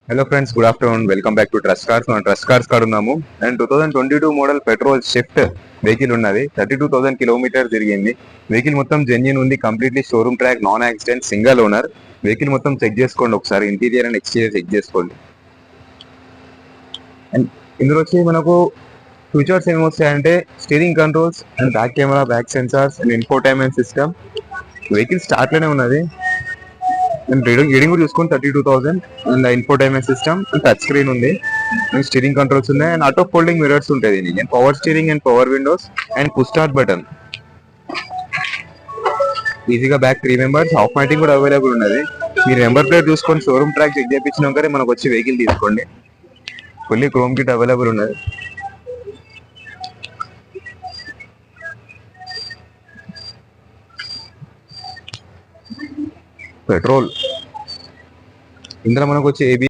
Hello friends, good afternoon. Welcome back to trust cars. మనం trust cars కాడ ఉన్నాము. And 2022 model petrol shift vehicle ఉన్నది. 32,000 kilometre తిరిగింది. Vehicle మొత్తం జెన్యూన్ ఉంది. Completely showroom track, non accident, single owner. Vehicle మొత్తం check చేసుకోండి ఒకసారి. ఇంటీరియర్ అండ్ ఎక్స్టీరియర్ చెక్ చేసుకోండి. అండ్ ఇందులో వచ్చి మనకు ఫీచర్స్ ఏమి వస్తాయంటే steering controls and back camera, back sensors and infotainment system. Vehicle start లోనే ఉన్నది. అండ్ రీడింగ్ కూడా చూసుకొని 32,000. And infotainment system, touch screen ఉంది, అండ్ స్టీరింగ్ కంట్రోల్స్ ఉన్నాయి, అండ్ ఆటో ఫోల్డింగ్ మిరర్స్ ఉంటుంది. And power steering and power Windows and push start button. ఈజీగా back 3 members. Half matting కూడా available ఉన్నది. మీరు నెంబర్ ప్లేట్ చూసుకొని షోరూమ్ ట్రాక్ చెక్ చేయించినాకనే మనకు వచ్చి వెహికల్ తీసుకోండి. ఫుల్లీ క్రోమ్ కిట్ అవైలబుల్ ఉన్నది. పెట్రోల్ ఇందులో మనకు వచ్చి ఏబి